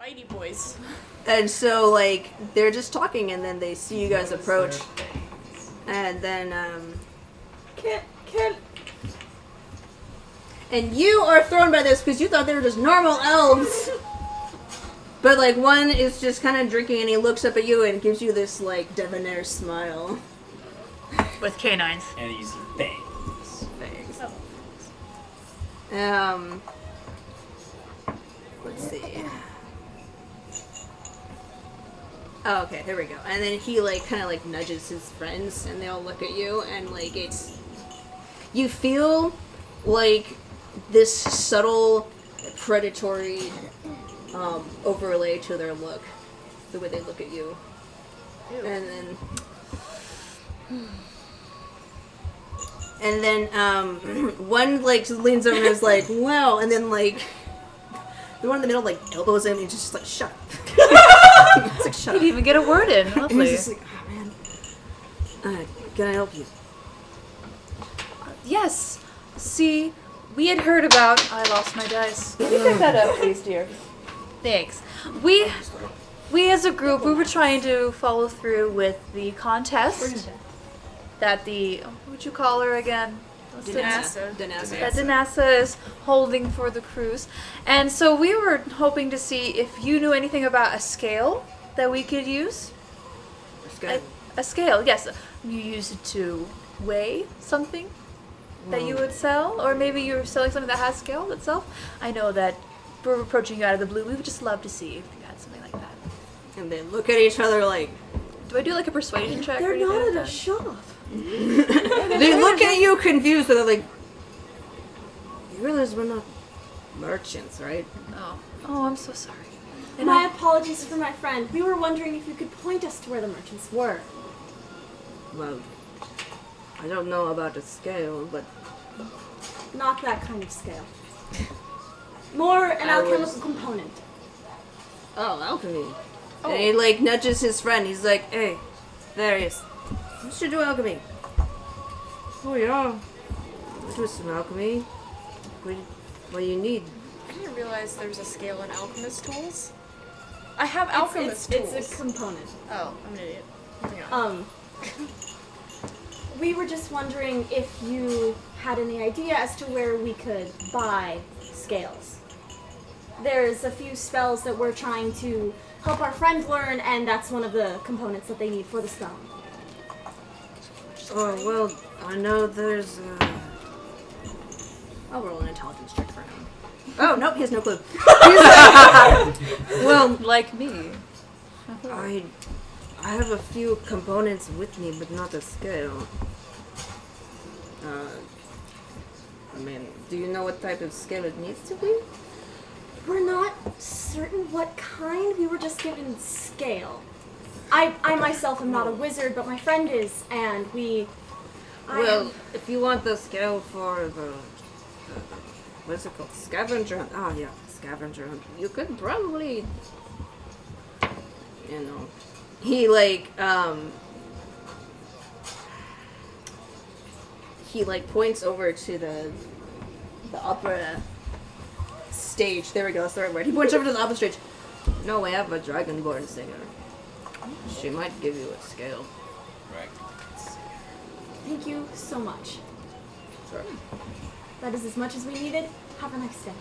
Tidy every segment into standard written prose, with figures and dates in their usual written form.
Mighty boys. And so, like, they're just talking, and then they see you guys approach. And then, And you are thrown by this because you thought they were just normal elves. But, like, one is just kind of drinking, and he looks up at you and gives you this, like, debonair smile. With canines. And you see fangs. Let's see. Oh, okay, there we go. And then he, like, kind of, like, nudges his friends, and they all look at you, and, like, it's... You feel, like, this subtle, predatory, overlay to their look. The way they look at you. Ew. And then, one, like, leans over and is like, wow, and then, like... The one in the middle, like, elbows him, and he's just like, shut up. It's like, shut up. Didn't even get a word in. Lovely. And he's just like, oh, man. Can I help you? Yes. See, we had heard about... I lost my dice. Can you pick that up, please, dear? Thanks. We as a group, we were trying to follow through with the contest that the... What would you call her again? Danassa. That Danassa is holding for the cruise. And so we were hoping to see if you knew anything about a scale that we could use. A scale, yes. You use it to weigh something that you would sell, or maybe you're selling something that has scale itself. I know that we're approaching you out of the blue. We would just love to see if you had something like that. And they look at each other like... Do I do like a persuasion check? They're or anything not like at a that? shop. They look at you confused, but they're like... You realize we're not merchants, right? Oh, I'm so sorry. And My apologies for my friend. We were wondering if you could point us to where the merchants were. Well, I don't know about the scale, but... Not that kind of scale. More an alchemical component. Oh, alchemy. And he, like, nudges his friend. He's like, hey, there he is. You should do alchemy. Oh, yeah. Let's do some alchemy. What do you need? I didn't realize there's a scale in alchemist tools. I have alchemist tools. It's a component. Oh, I'm an idiot. Moving on. We were just wondering if you had any idea as to where we could buy scales. There's a few spells that we're trying to help our friend learn, and that's one of the components that they need for the spell. Oh, well, I know there's, I'll roll an intelligence check for him. Oh, nope, he has no clue. Well, like me. I have a few components with me, but not a scale. I mean, do you know what type of scale it needs to be? We're not certain what kind. We were just given scale. I myself am not a wizard, but my friend is, and Well, if you want the scale for the what's it called? Scavenger hunt. Oh, yeah, scavenger hunt. You could probably, you know, he points over to the opera stage. There we go, that's the right word. He points over to the opera stage. No, we have a dragonborn singer. She might give you a scale. Right. Thank you so much. Sure. That is as much as we needed. Have a nice day.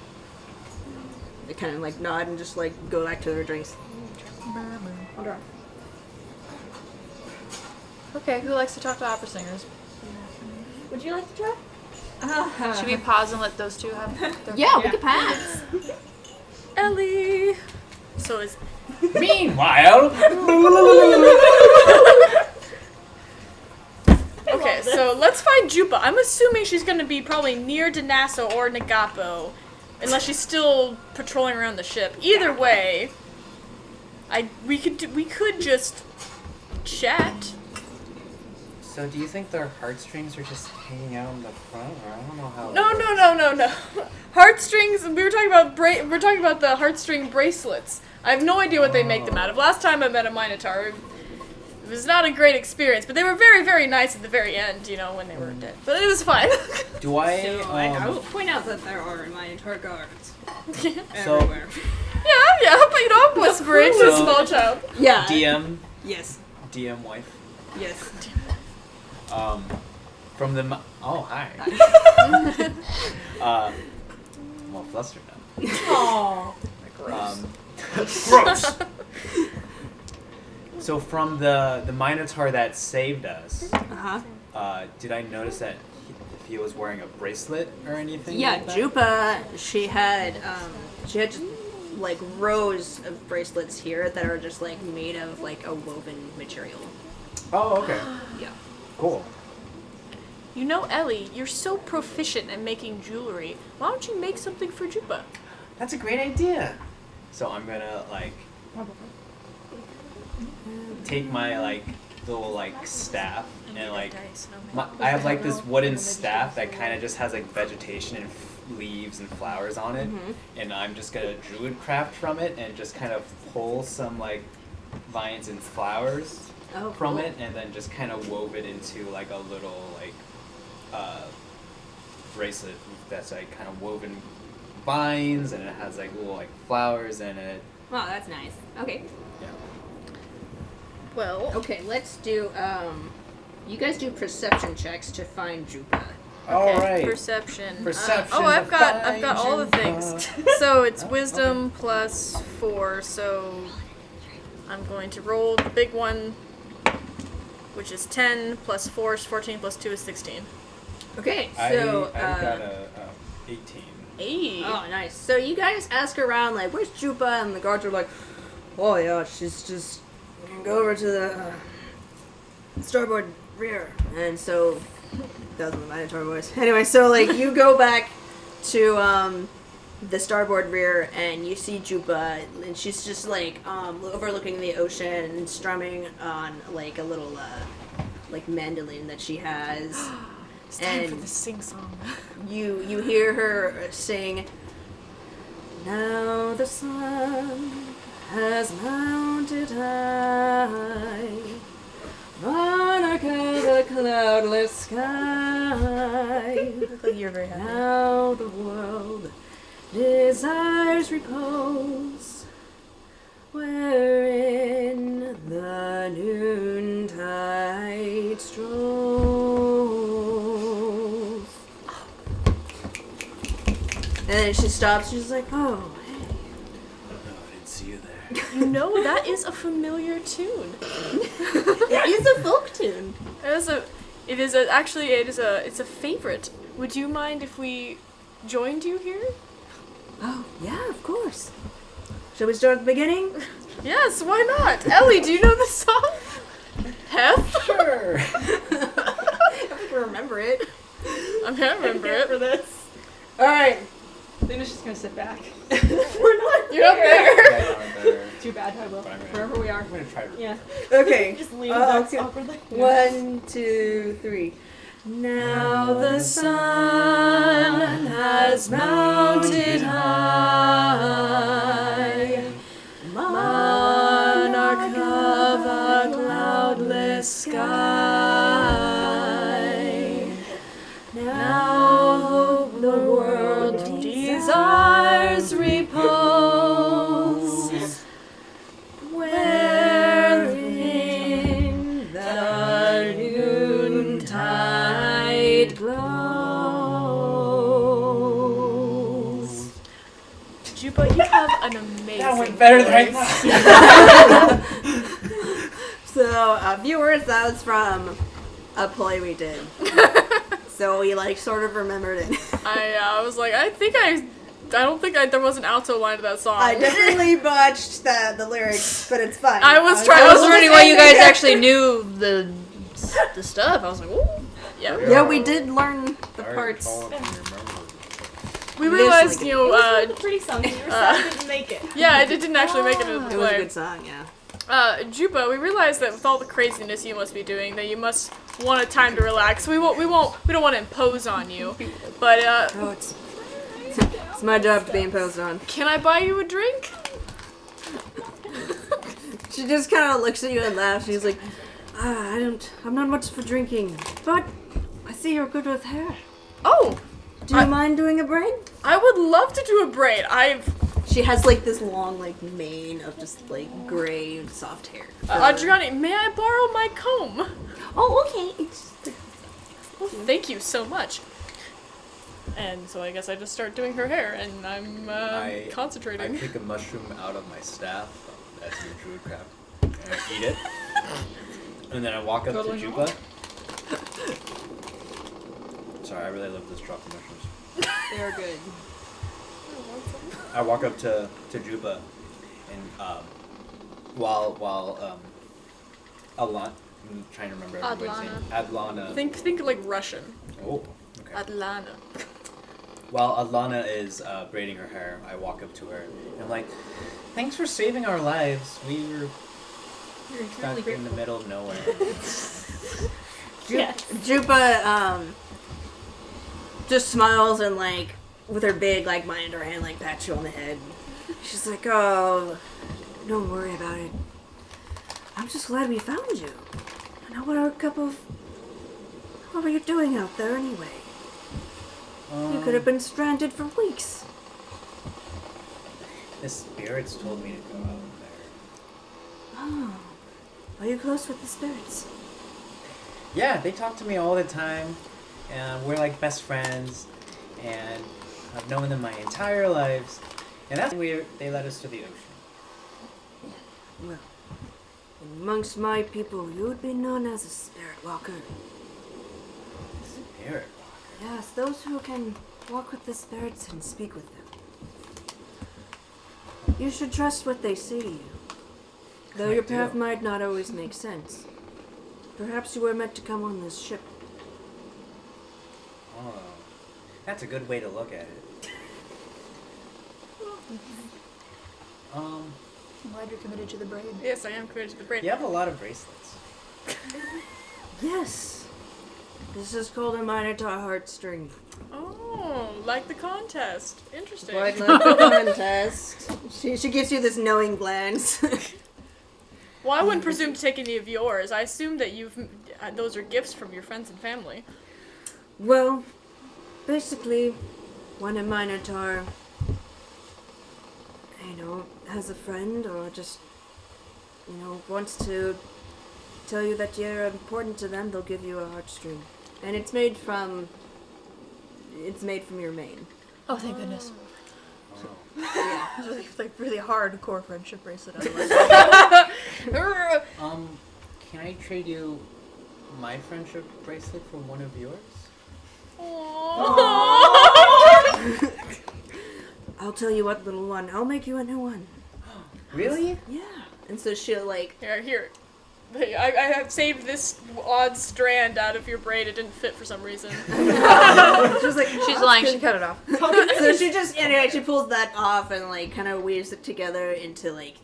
They kind of like nod and just like go back to their drinks. I'll draw. Okay, who likes to talk to opera singers? Would you like to try? Should we pause and let those two have their... Yeah, we could pass. Ellie! So is... Meanwhile... Okay, so let's find Jupa. I'm assuming she's gonna be probably near Danassa or Nagapo. Unless she's still patrolling around the ship. Either way, we could just chat. So do you think their heartstrings are just hanging out in the front, or I don't know how? No. Heartstrings. We're talking about the heartstring bracelets. I have no idea what they make them out of. Last time I met a Minotaur, was not a great experience, but they were very, very nice at the very end, you know, when they were dead. But it was fine. Do I? So, I will point out that there are Minotaur guards Yeah, everywhere. but you know, I'm whispering to a small child. Yeah. DM. Yes. DM wife. Yes. From the. Oh, hi. Well, flustered now. Aww. Gross. So from the Minotaur that saved us, did I notice that he was wearing a bracelet or anything? Yeah, like that? Jupa, she had just, like rows of bracelets here that are just like made of like a woven material. Oh, okay. Yeah. Cool. You know, Ellie, you're so proficient at making jewelry. Why don't you make something for Jupa? That's a great idea. So I'm gonna like take my like little like staff and like I have like this wooden staff that kind of just has like vegetation and leaves and flowers on it, and I'm just gonna druid craft from it and just kind of pull some like vines and flowers from it, and then just kind of wove it into like a little like bracelet that's like kind of woven vines, and it has like little like flowers in it. Wow, that's nice. Okay. Yeah. Well, Okay, let's do you guys do perception checks to find Jupa. All right. Perception. Perception I've to got all the find things. Jupa. So it's wisdom plus 4. So I'm going to roll the big one, which is 10 plus 4 is 14 plus 2 is 16. Okay, I so got a 18. Hey. oh, nice. So you guys ask around, like, where's Jupa? And the guards are like, oh, yeah, she's just go over to the starboard rear. And so, that was my Minotaur voice. Anyway, so, like, you go back to the starboard rear, and you see Jupa, and she's just, like, overlooking the ocean and strumming on, like, a little, like, mandolin that she has. It's time for and the sing song. You hear her sing, now the sun has mounted high, monarch of the cloudless sky. Look like you're very happy. Now the world desires repose, wherein the noontide strolls. And then she stops, she's like, oh, hey. Oh, I didn't see you there. You know, that is a familiar tune. It is a folk tune. It's a favorite. Would you mind if we joined you here? Oh, yeah, of course. Shall we start at the beginning? Yes, why not? Ellie, do you know the song? Hef? Sure. I think I remember it. I'm gonna remember it. For this. Alright. Lena's just gonna sit back. We're not. You're up there. Yeah, no, better. Too bad, I will. But I'm gonna- Wherever we are. I'm gonna try to. Yeah. Okay. Just lean back okay. awkwardly. 1, 2, 3. Now the sun has mounted high, monarch of a cloudless sky. Now the world desires repose, wherein the noontide glows. Juba, you have an amazing That went better than I voice. thought. So, viewers, that was from a play we did. So we, like, sort of remembered it. I was like, I don't think there was an alto line to that song. I definitely botched the lyrics, but it's fine. I was wondering why you guys actually knew the stuff. I was like, ooh. Yeah. Yeah, we did learn the parts. We realized, you know, It was a pretty song. Your song didn't make it. yeah, it didn't actually make it into the It was a play. good song, yeah. Juba, we realized that with all the craziness you must be doing, that you must want a time to relax. We don't want to impose on you. But Oh, it's my job to be imposed on. can I buy you a drink? She just kind of looks at you and laughs. She's like, I'm not much for drinking, but I see you're good with hair. Oh, Do you mind doing a braid? I would love to do a braid. She has like this long like mane of just like gray soft hair. Adriani, may I borrow my comb? Oh, okay. Well, thank you so much. And so I guess I just start doing her hair, and I'm concentrating. I pick a mushroom out of my staff, that's your druid craft, and I eat it. And then I walk up to Juba. Sorry, I really love this drop of mushrooms. They're good. I walk up to Juba, and while Adlanna, I'm trying to remember everybody's name. Adlanna. Think like Russian. Oh, okay. Adlanna. While Adlanna is braiding her hair, I walk up to her and I'm like, "Thanks for saving our lives. We were stuck in the middle of nowhere." Juba just smiles and like with her big like mind in her hand like pats you on the head. She's like, "Oh, don't worry about it. I'm just glad we found you. And what were you doing out there anyway? You could have been stranded for weeks." The spirits told me to go out there. Oh, are you close with the spirits? Yeah, they talk to me all the time, and we're like best friends, and I've known them my entire lives, and that's weird. They led us to the ocean. Well, amongst my people, you would be known as a spirit walker. Spirit walker? Yes, those who can walk with the spirits and speak with them. You should trust what they say to you. Though your path might not always make sense. Perhaps you were meant to come on this ship. Oh, that's a good way to look at it. I'm glad you're committed to the braid. Yes, I am committed to the braid. You have a lot of bracelets. Yes. This is called a Minotaur heartstring. Oh, like the contest. Interesting. Quite like the contest. She gives you this knowing glance. Well, I wouldn't presume to take any of yours. I assume that those are gifts from your friends and family. Well, basically, when a Minotaur, has a friend or just, wants to tell you that you're important to them, they'll give you a heartstring. And it's made from your mane. Oh, thank goodness. Yeah. It's like really hardcore friendship bracelet. Can I trade you my friendship bracelet for one of yours? I'll tell you what, little one. I'll make you a new one. Really? Yeah. And so she'll like... Here. Hey, I have saved this odd strand out of your braid. It didn't fit for some reason. She's like... She's lying. She cut it off. So she just... Anyway, she pulls that off and like kind of weaves it together into like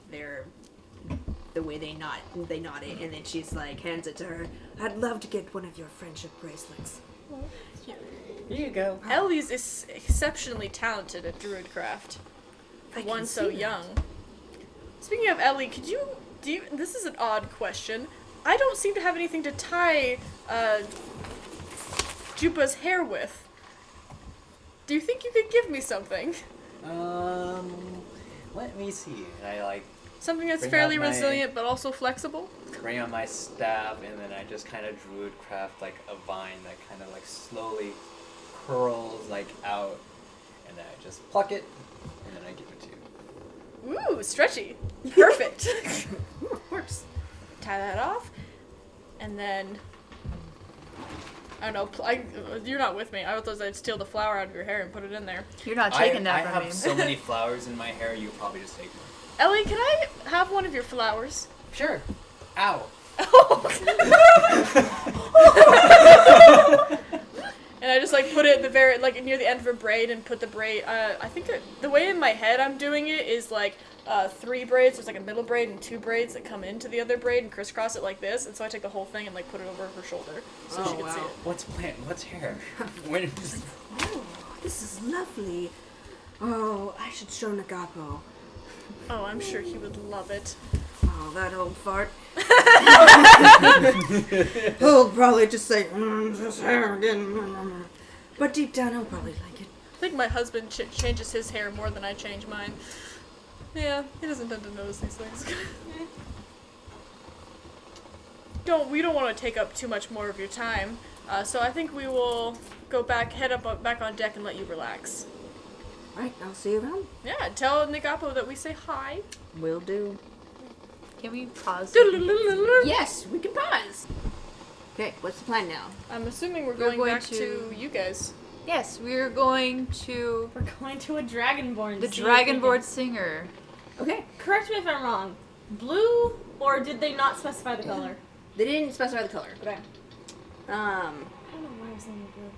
the way they knot it, and then she's like hands it to her. I'd love to get one of your friendship bracelets. Here you go. Ellie's is exceptionally talented at druidcraft. For one so young. Speaking of Ellie, this is an odd question. I don't seem to have anything to tie Jupa's hair with. Do you think you could give me something? Let me see. I Something that's bring fairly out my- resilient but also flexible? bring out my staff, and then I just kind of druid craft like a vine that kind of like slowly curls like out, and then I just pluck it, and then I give it to you. Ooh, stretchy. Perfect. Works. Tie that off, and then I don't know. You're not with me. I thought I'd steal the flower out of your hair and put it in there. You're not taking that I from me. have so many flowers in my hair, you probably just take one. Ellie, can I have one of your flowers? Sure. Ow. And I just put it at the very near the end of her braid and put the braid. I think the way in my head I'm doing it is 3 braids. There's a middle braid and 2 braids that come into the other braid and crisscross it like this. And so I take the whole thing and put it over her shoulder so she can see it. What's hair? Oh, this is lovely. Oh, I should show Nagapo. Oh, I'm sure he would love it. Oh, that old fart. He'll probably just say, this hair again. But deep down, he'll probably like it. I think my husband changes his hair more than I change mine. Yeah, he doesn't tend to notice these things. We don't want to take up too much more of your time, so I think we will go back on deck and let you relax. Right, I'll see you around. Yeah, tell Nagapo that we say hi. Will do. Can we pause? Yes, we can pause. Okay, what's the plan now? I'm assuming we're We're going going back to- to you guys. Yes, we're going to We're going to a dragonborn. the to see if we can- Dragonborn singer. Okay, Correct me if I'm wrong. Blue, or did they not specify the color? they didn't specify the color. Okay. Um, I don't know why I was saying blue.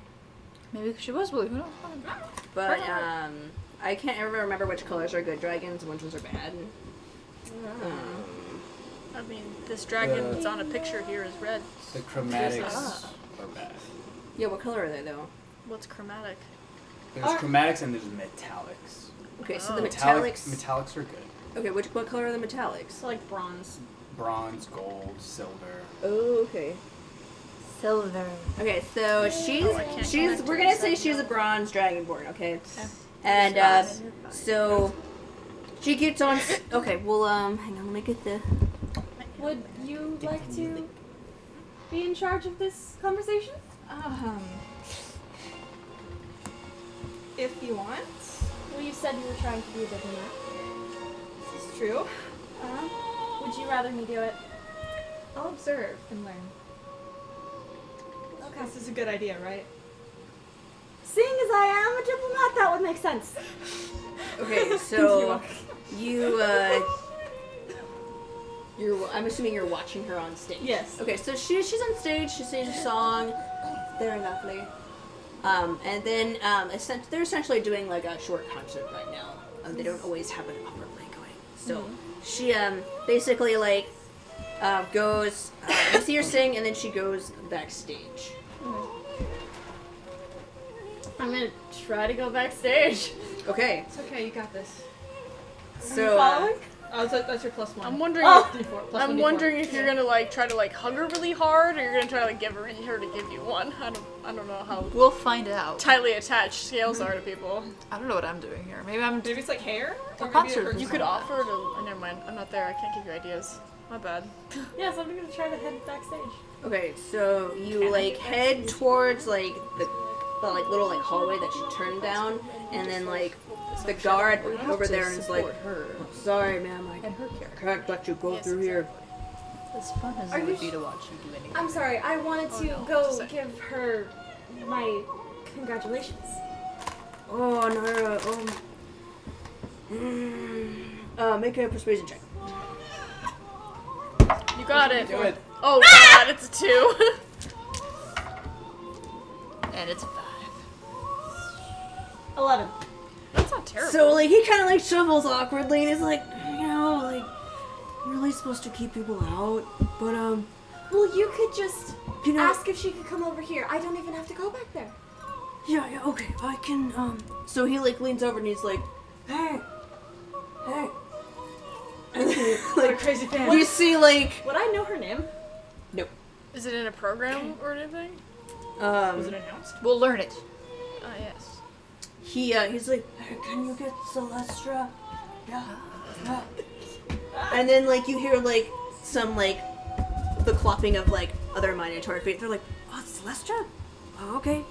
Maybe she was blue. Who knows? but I can't ever remember which colors are good dragons and which ones are bad. I mean, this dragon that's on a picture here is red. The chromatics are bad. Yeah, what color are they though? What's chromatic? There's Are- chromatics and there's metallics. Okay, so Oh. the metallics. Metallics are good. Okay, what color are the metallics? So like bronze. Bronze, gold, silver. Oh, okay. Silver. Okay, so I can't she's connect we're to gonna this. say she's a bronze dragonborn, okay? And so she keeps on. Okay, well hang on, let me get the. Would you like to be in charge of this conversation? If you want. Well, you said you were trying to be a diplomat. This is true. Would you rather me do it? I'll observe and learn. Okay. This is a good idea, right? Seeing as I am a diplomat, that would make sense. Okay, so you I'm assuming you're watching her on stage. Yes. Okay, so she's on stage. She sings a song. Very lovely. And then they're essentially doing like a short concert right now. They don't always have an opera play going. So she basically like goes. You see her sing, and then she goes backstage. I'm gonna try to go backstage. Okay, It's okay, you got this. so Following? Oh, so that's your +1. I'm wondering. Oh. D4, plus I'm 1d4. wondering if you're gonna like try to like hug her really hard, or you're gonna try to like give her to give you one. I don't know how We'll find out. tightly attached scales are to people. I don't know what I'm doing here. Maybe I'm. Maybe it's like hair? A Or maybe concert. it hurts You so could much. offer to. Oh, never mind. I'm not there. I can't give you ideas. My bad. Yeah, so I'm gonna try to head backstage. okay, so you like head towards like the like little like hallway that she turned down, and then like the guard over there is like, her sorry, ma'am, I and her character. can't let you go through here. As fun as Are it you would be to watch you do anything. I'm sorry, I wanted to no, go just a sec. give her my congratulations. Oh no, make a persuasion check. You got it. Do it. Oh god, it's a 2. And it's a 5. 11. That's not terrible. So like he kind of like shovels awkwardly, and he's like, like I'm really supposed to keep people out, but Well, you could just you know, ask if she could come over here. I don't even have to go back there. yeah, okay, I can So he like leans over and he's like, hey, and then, What a like crazy fan. you see like Would I know her name? nope. Is it in a program or anything? Was it announced? We'll learn it. Yes. He's like, hey, can you get Celestra? Yeah. And then like you hear like some like the clopping of like other Minotaur feet. They're like, oh, Celestra? Oh, okay.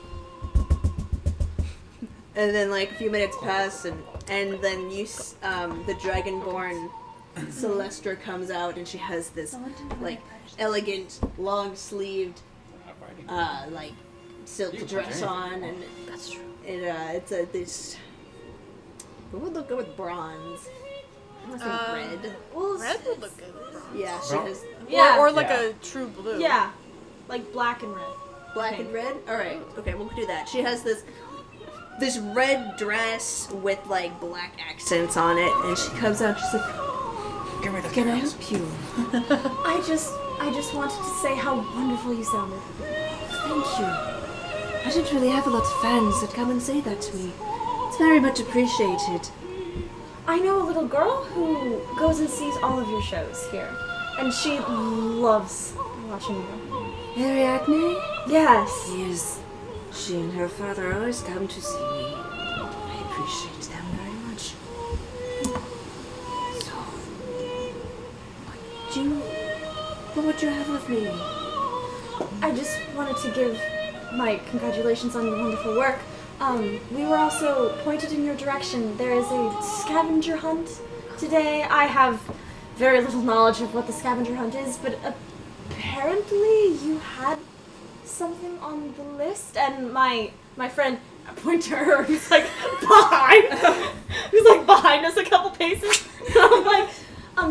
And then like a few minutes pass, and then the Dragonborn Celestra comes out, and she has this like elegant, long-sleeved, like silk dress on, and That's true. it's this. What would look good with bronze? I want some red. Well, Red would look good. Yeah, she Bron- has yeah. Or like Yeah. a true blue. Yeah. Like black and red. black and red. All right, okay, we'll do that. She has this red dress with like black accents on it, and she comes out. She's like, Give me the "Can I help you?" I just wanted to say how wonderful you sounded. Thank you. I don't really have a lot of fans that come and say that to me. It's very much appreciated. I know a little girl who goes and sees all of your shows here. And she loves watching you. Ariadne? Yes. Yes. She and her father always come to see me. I appreciate them very much. So, what would you have of me? I just wanted to give my congratulations on your wonderful work. We were also pointed in your direction. There is a scavenger hunt today. I have very little knowledge of what the scavenger hunt is, but apparently you had something on the list, and my friend, I point to her, who's like behind us a couple paces. I'm like,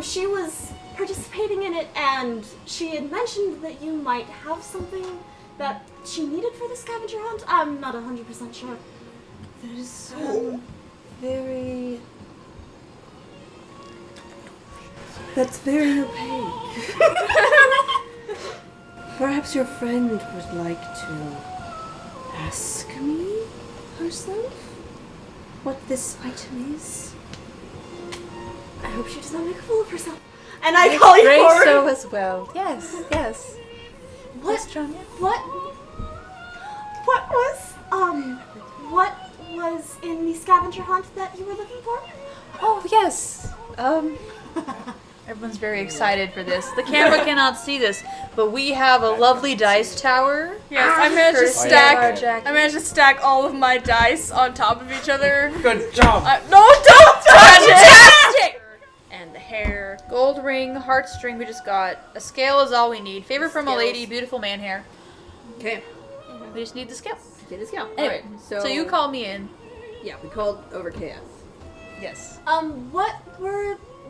she was participating in it, and she had mentioned that you might have something that she needed for the scavenger hunt. I'm not 100% sure. That is very... That's very opaque. Perhaps your friend would like to ask me herself what this item is? I hope she does not make a fool of herself. And I call you Pray forward. so as well. Yes. What? Yes, John, yeah. What was in the scavenger hunt that you were looking for? Oh, yes. Everyone's very excited for this. The camera cannot see this, but we have a lovely dice tower. Yes, I managed to Courtesy of stack. our Jackie. I managed to stack all of my dice on top of each other. Good job. No, don't touch it! And the hair. Gold ring, heartstring we just got. A scale is all we need. Favor from a lady, beautiful man hair. Okay. We just need the scale. Get his scale. Anyway, Alright, so you call me in. Yeah, we called over chaos. Yes.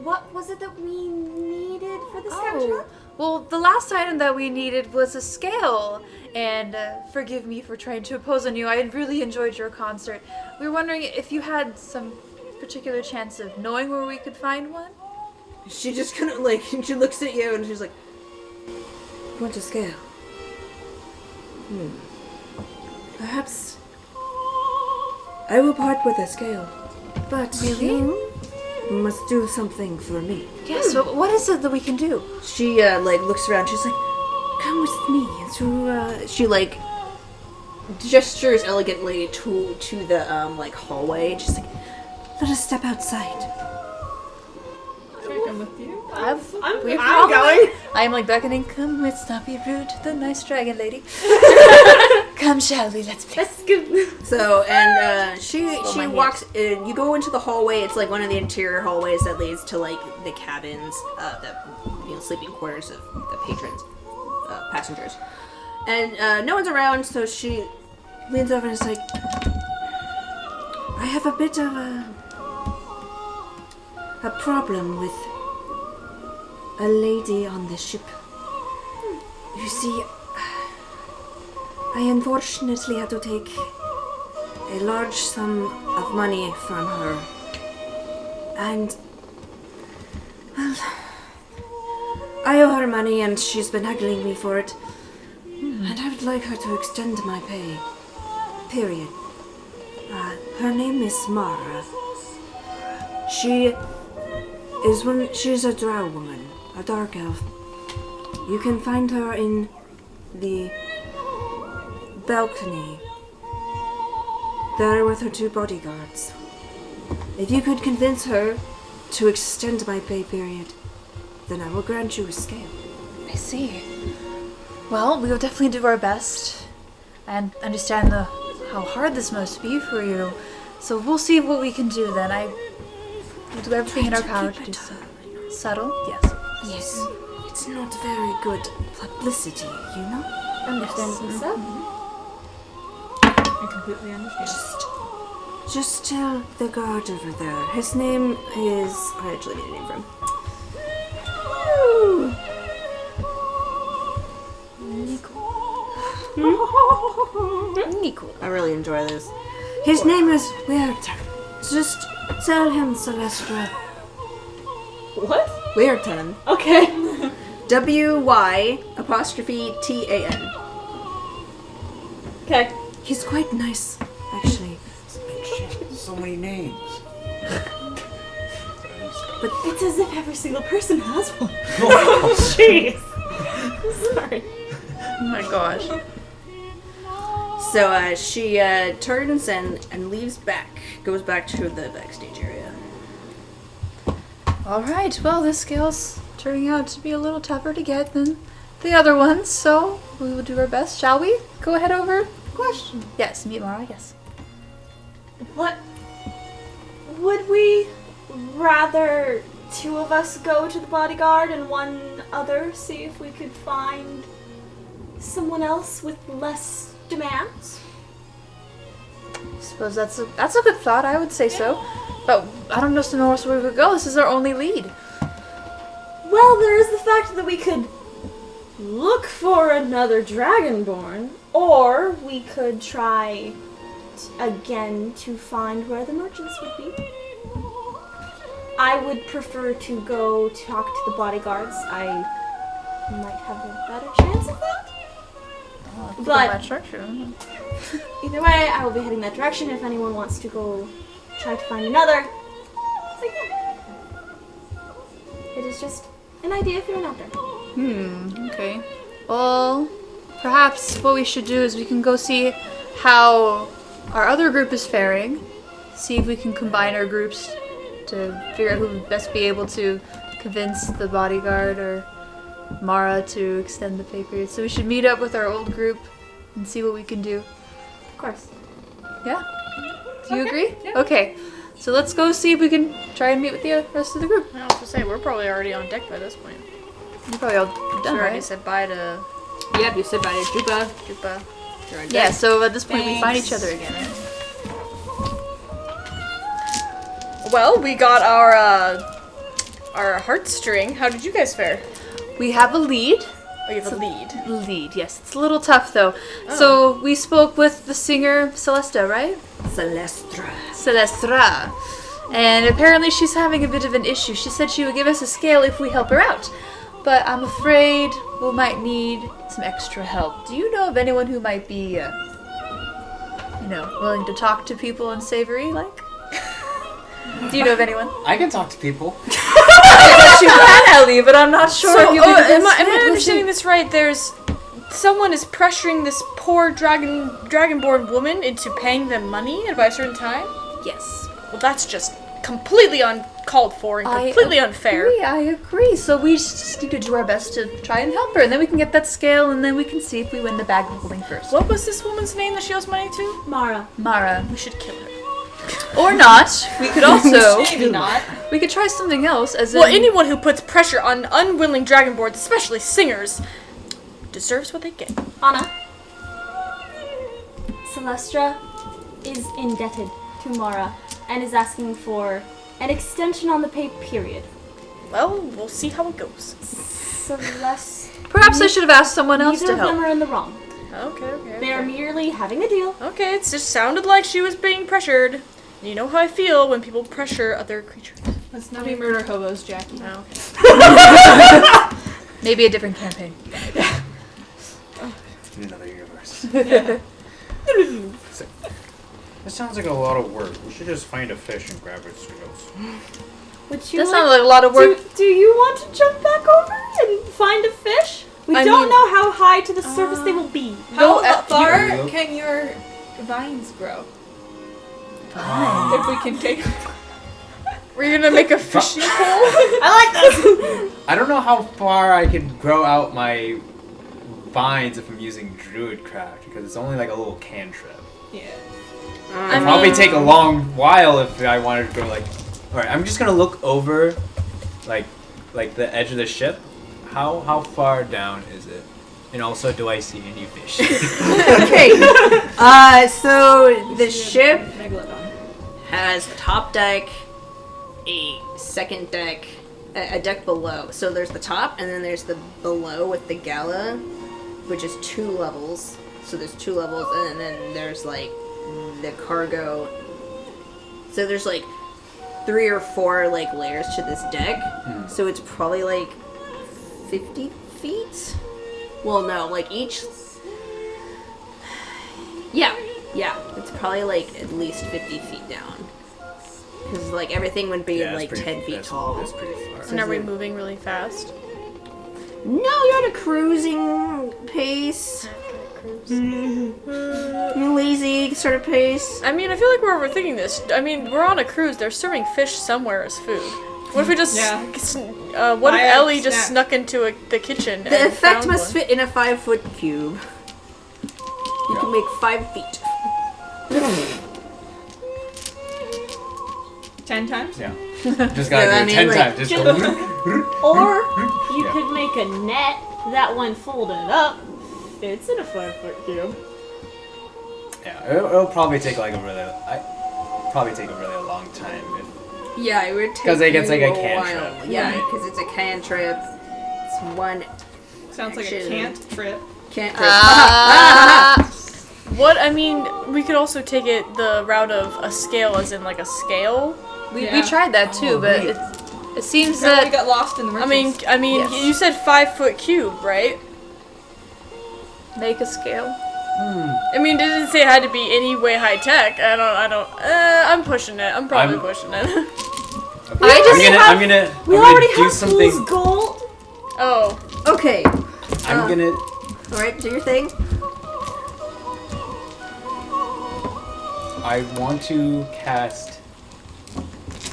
What was it that we needed for the scavenger hunt? Well, the last item that we needed was a scale. And forgive me for trying to impose on you. I really enjoyed your concert. We were wondering if you had some particular chance of knowing where we could find one? She just kind of like, she looks at you and she's like, "You want a scale? Perhaps I will part with a scale, but you must do something for me." Yes, so what is it that we can do? She like looks around. She's like, "Come with me." So she like gestures elegantly to the like hallway. Just like, "Let us step outside." Can I come with you? I'm going. I'm like beckoning. Come, let's not be rude to the nice dragon lady. Come, shall we? Let's play. That's good. So and she my walks in. You go into the hallway. It's like one of the interior hallways that leads to like the cabins, the sleeping quarters of the patrons, passengers. And no one's around, so she leans over and is like, "I have a bit of a problem with a lady on the ship. You see, I unfortunately had to take a large sum of money from her. And, well, I owe her money and she's been haggling me for it. And I would like her to extend my pay. Period. Her name is Mara. She's a Drow woman, a dark elf. You can find her in the balcony there with her 2 bodyguards. If you could convince her to extend my pay period, then I will grant you a scale." I see. Well, we will definitely do our best and understand how hard this must be for you. So we'll see what we can do then. We'll do everything in our power to do so. Subtle? Yes. Yes. It's not very good publicity, you know? Understandably so. I completely understand. Just tell the guard over there. His name is... I actually need a name for him. Nicole. I really enjoy this. His name is Weirton. Just tell him, Celestra. What? Weirton. Okay. WY'Tan. Okay. He's quite nice, actually. So many names. But It's as if every single person has one. jeez. Sorry. Oh my gosh. So she turns and leaves goes back to the backstage area. Alright, well, this scale's turning out to be a little tougher to get than the other ones, so we will do our best. Shall we? Go ahead over. Question. Yes, meet Mara, yes. What would we rather two of us go to the bodyguard and one other see if we could find someone else with less demands? I suppose that's a good thought, I would say so. But I don't know so nowhere else where we would go. This is our only lead. Well, there is the fact that we could look for another Dragonborn, or we could try again to find where the merchants would be. I would prefer to go talk to the bodyguards. I might have a better chance of that. But either way, I will be heading that direction. If anyone wants to go try to find another, so yeah. It is just an idea thrown out there. Okay. Well, perhaps what we should do is we can go see how our other group is faring. See if we can combine our groups to figure out who would best be able to convince the bodyguard or Mara to extend the pay period. So we should meet up with our old group and see what we can do. Of course. Yeah? Do you agree? Yeah. Okay. So let's go see if we can try and meet with the rest of the group. I was gonna say, we're probably already on deck by this point. You're probably all We done, already right? said bye to Yep, you said bye to Jupa. Jupa. You're on Yeah, deck. so at this point we find Thanks. each other again, right? Well, we got our heartstring. How did you guys fare? We have a lead. Oh, you have a lead. Lead, yes. It's a little tough though. So we spoke with the singer Celesta, right? Celestra. Celestra. And apparently she's having a bit of an issue. She said she would give us a scale if we help her out. But I'm afraid we might need some extra help. Do you know of anyone who might be, willing to talk to people in Savory, like? Do you know of anyone? I can talk to people. I bet you can, Ellie, but I'm not sure if So, you can do am this. I understanding this right? There's someone is pressuring this poor dragonborn woman into paying them money by a certain time. Yes. Well, that's just completely uncalled for and completely unfair. I agree. So we just need to do our best to try and help her, and then we can get that scale, and then we can see if we win the bag of holding first. What was this woman's name that she owes money to? Mara. Mara. We should kill her. Or not. We could also... Maybe not. We could try something else, as in... Well, anyone who puts pressure on unwilling dragonborns, especially singers, deserves what they get. Anna. Celestra is indebted to Mara and is asking for an extension on the pay period. Well, we'll see how it goes. Celeste. Perhaps I should have asked someone else Neither to of them help. are in the wrong. Okay. They are merely having a deal. Okay, it just sounded like she was being pressured. You know how I feel when people pressure other creatures. Let's not be murder hobos, Jackie. Oh, okay. Maybe a different campaign. In another universe. Yeah. This sounds like a lot of work. We should just find a fish and grab its scales. Would you That sounds like a lot of work. Do you want to jump back over and find a fish? We I don't mean- know how high to the surface they will be. How Go far you. can your vines grow? Fine. If we can take We're gonna make a fishing pole? I like this. I don't know how far I can grow out my vines if I'm using Druidcraft, because it's only like a little cantrip. Yeah. I It'd probably mean- take a long while if I wanted to go like... Alright, I'm just gonna look over like the edge of the ship. How far down is it? And also, do I see any fish? Okay. So the ship Megalodon. has a top deck, a second deck, a deck below. So there's the top, and then there's the below with the gala, which is 2 levels. So there's 2 levels, and then there's like the cargo. So there's like 3 or 4 like layers to this deck. So it's probably like 50 feet. Well, no, like each. Yeah, it's probably like at least 50 feet down. Because like everything would be Yeah, like 10 feet tall. That's pretty far. And are we moving really fast? No, you're at a cruising pace. Lazy sort of pace. I mean, I feel like we're overthinking this. I mean, we're on a cruise. They're serving fish somewhere as food. What if we just... what if Ellie just snuck into the kitchen The and effect found must one? fit in a 5-foot cube. You can make 5 feet. 10 times? Yeah. Just gotta Yeah, do it 10 like, times. Just go. Or you Yeah. could make a net that when folded up fits in a 5-foot cube. Yeah, it'll probably take like a really long time. Yeah, it would take 'Cause it gets you like a while. cantrip. Yeah, Right. because it's a cantrip. It's one Sounds like a action. can't trip. Cantrip. What, I mean, we could also take it the route of a scale, as in like a scale. We Yeah. tried that too, but it seems So we that got lost in the I mean, merchants. Yes. you said 5-foot cube, right? make a scale. I mean, it didn't say it had to be any way high tech. I'm pushing it. I'm probably pushing it. I'm gonna already do have something. fool's gold. Oh. Okay. I'm gonna. Alright, do your thing. I want to cast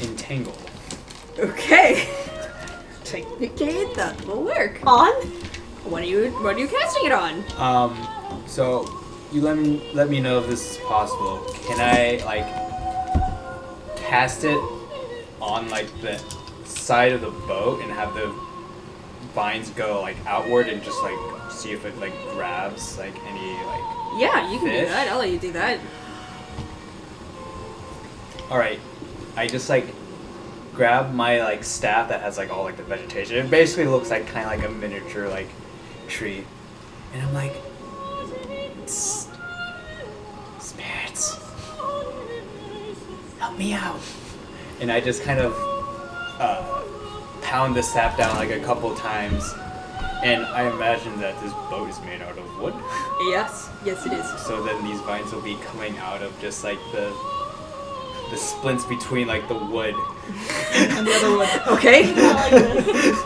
Entangle. Okay. Technically, that will work. On? What are you casting it on? So you let me know if this is possible. Can I like cast it on like the side of the boat and have the vines go like outward and just like see if it like grabs like any like. Yeah, you can do Fish? that. I'll let you do that. All right, I just like grab my like staff that has like all like the vegetation. It basically looks like kind of like a miniature like tree, and I'm like, spirits, help me out. And I just kind of pound the staff down like a couple times, and I imagine that this boat is made out of wood. Yes. Yes, it is. So then these vines will be coming out of just like the splints between like the wood. And the other one. Okay. I like this.